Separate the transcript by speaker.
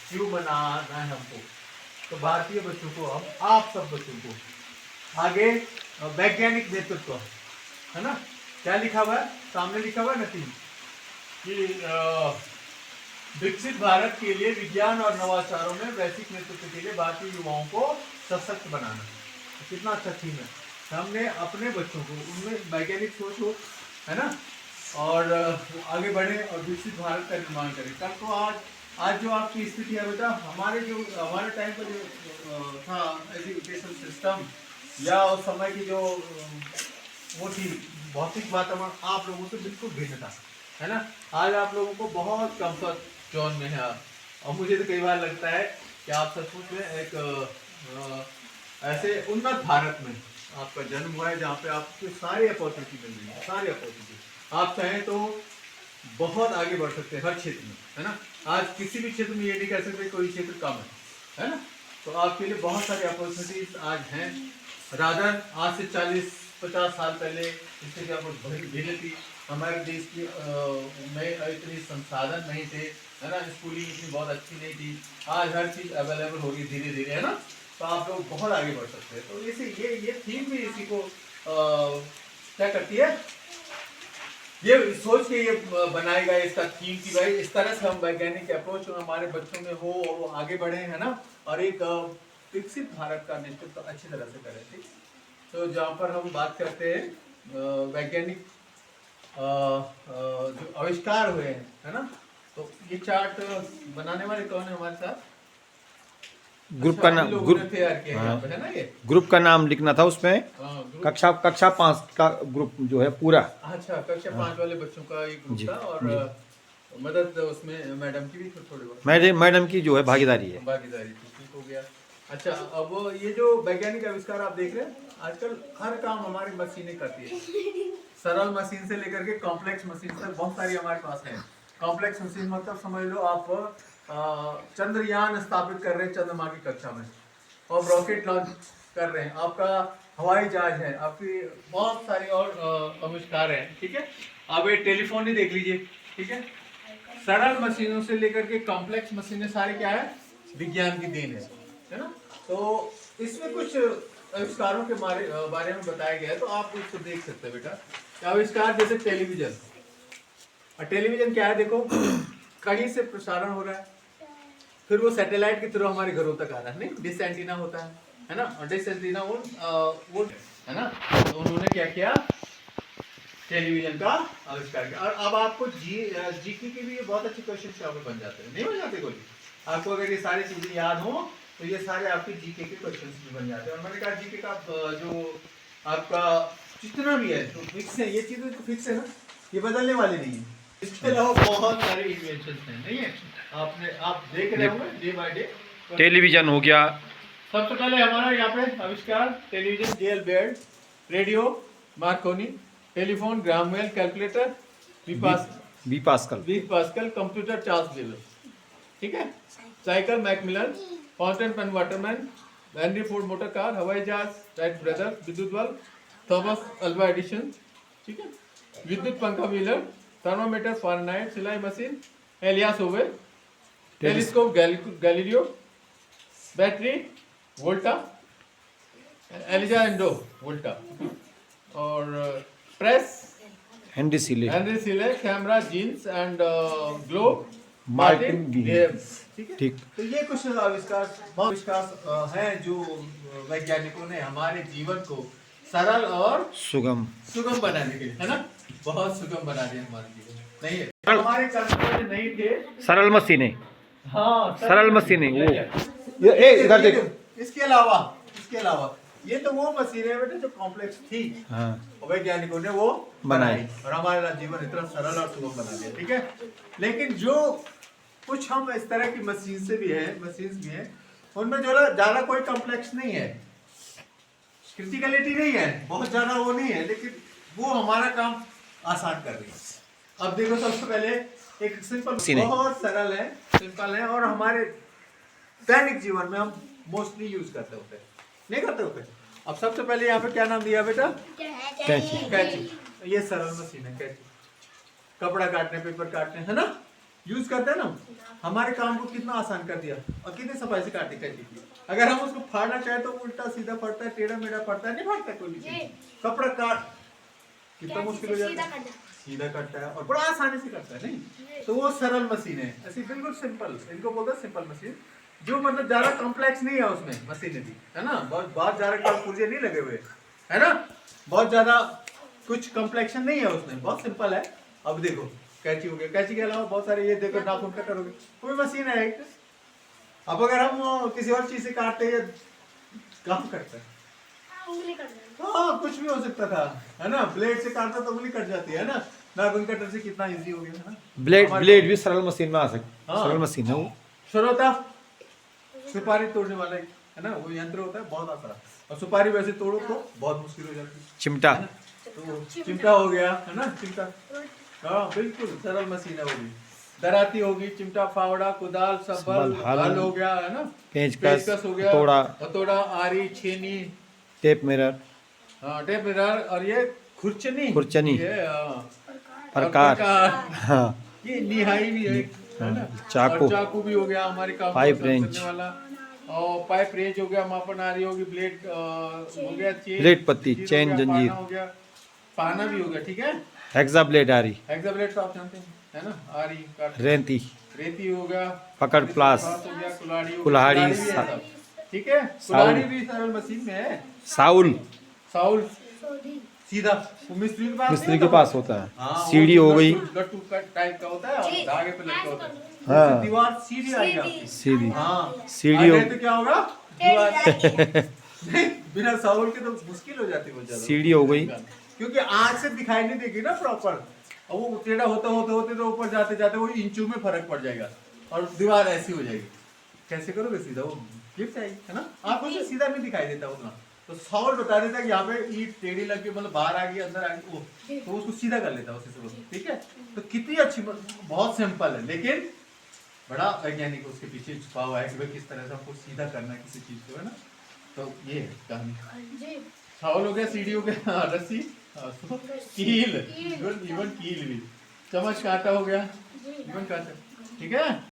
Speaker 1: क्यों बनाना है हमको, तो भारतीय बच्चों को, हम आप सब बच्चों को आगे वैज्ञानिक नेतृत्व, है ना, क्या लिखा हुआ है सामने, लिखा हुआ है नतीज कि विकसित भारत के लिए विज्ञान और नवाचारों में वैश्विक नेतृत्व के लिए भारतीय युवाओं को सशक्त बनाना। कितना अच्छा थीम है। हमने अपने बच्चों को उनमें वैज्ञानिक सोच हो, है ना, और आगे बढ़े और विकसित भारत का निर्माण करें। कल को आज जो आपकी स्थिति है बेटा, हमारे टाइम पर जो था एजुकेशन सिस्टम या उस समय की जो वो थी भौतिक वातावरण, आप लोगों से बिल्कुल भिन्न था, है ना। आज आप लोगों को बहुत कंफर्ट जोन में है आप। और मुझे तो कई बार लगता है कि आप सचमुच में एक ऐसे उन्नत भारत में आपका जन्म हुआ है जहाँ पे आपको सारी अपॉर्चुनिटी मिल रही है, सारी अपॉर्चुनिटी। आप चाहें तो बहुत आगे बढ़ सकते हैं हर क्षेत्र में, है ना। आज किसी भी क्षेत्र में ये नहीं कह सकते कोई क्षेत्र कम है ना। तो आपके लिए बहुत सारी अपॉर्चुनिटीज आज हैं। रादर आज से 40-50 साल पहले इससे क्या भिन्न थी। हमारे देश की में इतनी संसाधन नहीं थे, है ना, स्कूलिंग इतनी बहुत अच्छी नहीं थी। आज हर चीज़ अवेलेबल हो रही धीरे धीरे, है ना। तो आप लोग बहुत आगे बढ़ सकते हैं। तो इसी ये थीम भी इसी को क्या करती है, ये सोच के ये बनाएगा इसका थीम कि भाई इस तरह से हम वैज्ञानिक अप्रोच हमारे बच्चों में हो और वो आगे बढ़े, है ना, और एक विकसित भारत का नेतृत्व अच्छी तरह से करें। ठीक, तो जहाँ पर हम बात करते हैं वैज्ञानिक जो आविष्कार हुए हैं, है ना, तो ये चार्ट बनाने वाले कौन है हमारे साथ?
Speaker 2: ग्रुप का नाम, ग्रुप
Speaker 1: है ना, ये
Speaker 2: ग्रुप का नाम लिखना था उसमें। कक्षा 5 का ग्रुप जो है पूरा।
Speaker 1: अच्छा, कक्षा 5 वाले बच्चों का एक ग्रुप था और मदद उसमें मैडम की भी थोड़ी बहुत,
Speaker 2: मैडम की जो है भागीदारी है।
Speaker 1: ठीक हो गया। अच्छा, अब ये जो वैज्ञानिक आविष्कार आप देख रहे हैं, आजकल हर काम हमारी मशीनें करती है। सरल मशीन से लेकर के कॉम्प्लेक्स मशीन तक बहुत सारी हमारे पास है। कॉम्प्लेक्स मशीन मतलब समझ लो आप चंद्रयान स्थापित कर रहे हैं चंद्रमा की कक्षा में, और रॉकेट लॉन्च कर रहे हैं, आपका हवाई जहाज है, आपकी बहुत सारी और आविष्कार हैं। ठीक है, अब ये टेलीफोन ही देख लीजिए। ठीक है, सरल मशीनों से लेकर के कॉम्प्लेक्स मशीनें सारी क्या है, विज्ञान की देन है ना। तो इसमें कुछ आविष्कारों के बारे में बताया गया है, तो आप उसको देख सकते हैं बेटा। आविष्कार जैसे टेलीविजन, और टेलीविजन क्या है देखो, कहीं से प्रसारण हो रहा है, फिर वो सैटेलाइट के थ्रू हमारे घरों तक आ रहा है, नहीं, डिश एंटीना होता है ना, और डिश एंटीना वो है ना। तो उन्होंने क्या किया, टेलीविजन का आविष्कार किया। और अब आपको जीके के भी बहुत अच्छे क्वेश्चन यहाँ पे बन जाते हैं, नहीं बन जाते कोई? आपको अगर ये सारी चीजें याद हो तो ये सारे आपके जीके के क्वेश्चन भी बन जाते हैं। और मैंने कहा जीके का जो आपका जितना भी है तो फिक्स है, ये चीजें तो फिक्स है ना, ये बदलने वाली नहीं है। इसके अलावा बहुत सारे इन्वेंशन हैं, नहीं है, आप देख रहे होंगे डे बाय डे।
Speaker 2: टेलीविजन हो गया,
Speaker 1: सबसे पहले हमारा यहाँ पे आविष्कार टेलीविजन जेल बेड, radio Marconi, telephone Graham Bell, calculator
Speaker 2: B Pascal,
Speaker 1: computer Charles Babbage. ठीक है, cycle Macmillan, fountain pen Waterman, Henry Ford motor car, हवाई जहाज राइट ब्रदर, विद्युत बल्ब थॉमस अल्वा एडिशन। ठीक है, विद्युत पंखा व्हीलर, थर्मामीटर फारेनहाइट, सिलाई machine Elias Howe, telescope Galileo, battery Volta एलिजा एंडो वोल्टा, और प्रेस
Speaker 2: हेनरी सीले,
Speaker 1: कैमरा जीन्स एंड ग्लोब
Speaker 2: मार्टिन
Speaker 1: ग्रेव्स।
Speaker 2: ठीक।
Speaker 1: तो ये कुछ आविष्कार हैं जो वैज्ञानिकों ने हमारे जीवन को सरल और
Speaker 2: सुगम
Speaker 1: बनाने के लिए, है ना, बहुत सुगम बना दिया हमारे जीवन। नहीं है, हमारे कल्पना नहीं थे
Speaker 2: सरल मशीनें,
Speaker 1: हाँ,
Speaker 2: सरल मशीनें वो
Speaker 1: ये इधर देखो। इसके अलावा ये तो वो मशीनें हैं बेटे जो कॉम्प्लेक्स थी,
Speaker 2: हाँ,
Speaker 1: वैज्ञानिकों ने वो
Speaker 2: बनाई
Speaker 1: और हमारा जीवन इतना सरल और सुगम बना दिया। ठीक है, लेकिन जो कुछ हम इस तरह की मशीन्स भी हैं, उनमें जो ज्यादा कोई कॉम्प्लेक्स नहीं है, क्रिटिकलिटी नहीं है, बहुत ज्यादा वो नहीं है, लेकिन वो हमारा काम आसान कर रही है। अब देखो, सबसे पहले एक सिंपल, बहुत सरल है, सिंपल है, और हमारे दैनिक जीवन में हम मोस्टली यूज करते होते हैं, नहीं करते होते। अब सबसे पहले यहाँ पे क्या नाम दिया बेटा, कैंची। ये सरल मशीन है कैंची, कपड़ा काटने, पेपर काटने, है ना, यूज करते हैं ना, हमारे काम को कितना आसान कर दिया और कितनी सफाई से काटी काटी। अगर हम उसको फाड़ना चाहे तो उल्टा सीधा पड़ता है, टेढ़ा मेढ़ा पड़ता है, नहीं फाड़ता कोई भी चीज। कपड़ा काट कितना मुश्किल हो जाता है, सीधा कटता है और बड़ा आसानी से करता है नहीं। तो वो सरल मशीन है, ऐसी बिल्कुल सिंपल, इनको बोलते हैं सिंपल मशीन, जो मतलब ज्यादा कॉम्प्लेक्स नहीं है उसमें मशीनरी, है ना। बहुत ज्यादा पुर्जे नहीं लगे हुए, है ना, बहुत ज्यादा कुछ कॉम्प्लेक्शन नहीं है उसमें, बहुत सिंपल है। अब देखो कैंची हो गया, कैंची के अलावा बहुत सारे, ये देखो नाखून कटर हो गए, वो भी मशीन है एक। अब अगर हम किसी और चीज से काटते हैं, काम करते हैं, हाँ कुछ भी हो सकता था, है ना। ब्लेड से काटता तो उंगली कट जाती है ना, नाखून कटर से कितना इजी हो गया, है ना।
Speaker 2: ब्लेड भी सरल मशीन में आ सकता,
Speaker 1: हाँ।
Speaker 2: सरल मशीन है वो।
Speaker 1: श्रोता सुपारी तोड़ने वाला है ना, वो यंत्र होता है बहुत आसान, और सुपारी वैसे तोड़ो तो बहुत मुश्किल हो जाती है।
Speaker 2: चिमटा,
Speaker 1: तो चिमटा हो गया, है ना, चिमटा, हाँ बिल्कुल सरल मशीन है वो भी। दराती होगी, चिमटा, फावड़ा, कुदाल, सबल, हल हो गया, है ना, पेचकस हो गया, हथौड़ा, आरी, छेनी,
Speaker 2: टेप मिरर,
Speaker 1: हाँ टेप मिरर, और ये खुरचनी, ये
Speaker 2: प्रकार, हाँ,
Speaker 1: ये निहाई भी है ना,
Speaker 2: चाकू,
Speaker 1: और चाकू भी हो गया हमारे काम
Speaker 2: पाइप
Speaker 1: को
Speaker 2: रेंच
Speaker 1: करने वाला, और पाइप रेंच हो गया, मापन आरी होगी, ब्लेड हो गया,
Speaker 2: ब्लेड पत्ती, चेन, जंजीर
Speaker 1: हो गया, पाना भी हो गया, ठीक है।
Speaker 2: हेक्सा ब्लेड आ रही,
Speaker 1: हेक्सा ब्लेड तो आप जानते हैं, है ना, आरी,
Speaker 2: रेंती,
Speaker 1: रेती हो गया,
Speaker 2: पकड़ प्लास,
Speaker 1: हो गया, कुल्हाड़ी,
Speaker 2: कुल्हाड़ी,
Speaker 1: भी है सब, ठीक है। कुल्हाड़ी भी सरल मशीन में है।
Speaker 2: साउल,
Speaker 1: साउल सीधा वो मिस्त्री
Speaker 2: के पास होता है।
Speaker 1: हाँ,
Speaker 2: सीढ़ी हो गई,
Speaker 1: लट्टू टाइप का होता है और धागे पे लटका होता है,
Speaker 2: हाँ।
Speaker 1: उससे दीवार सीधी आएगी आपकी।
Speaker 2: सीधी,
Speaker 1: हाँ
Speaker 2: सीढ़ी हो,
Speaker 1: तो क्या होगा, दीवार नहीं, बिना साउल के तो मुश्किल हो जाती है बहुत ज्यादा।
Speaker 2: सीढ़ी हो गई,
Speaker 1: क्योंकि आंख से दिखाई नहीं देगी ना प्रॉपर, और वो टेढ़ा होते होते होते तो ऊपर जाते जाते वो इंचों में फर्क पड़ जाएगा और दीवार ऐसी हो जाएगी। कैसे करोगे सीधा, वो गिर जाएगी, है ना, आंखों से सीधा नहीं दिखाई देता उतना। तो साउल बता देता कि यहाँ पे ईंट टेढ़ी लग के मतलब बाहर आ गई, अंदर आ गई, वो तो उसको सीधा कर लेता है उसी से, ठीक है। तो कितनी अच्छी, बहुत सिंपल है, लेकिन बड़ा वैज्ञानिक उसके पीछे छुपा हुआ है कि भाई किस तरह से हमको सीधा करना है किसी चीज को, है ना। तो ये है कहानी। साउल हो गया, सीढ़ी हो गया, रस्सी, कील, इवन कील भी, चम्मच कांटा हो गया, इवन कांटा, ठीक है।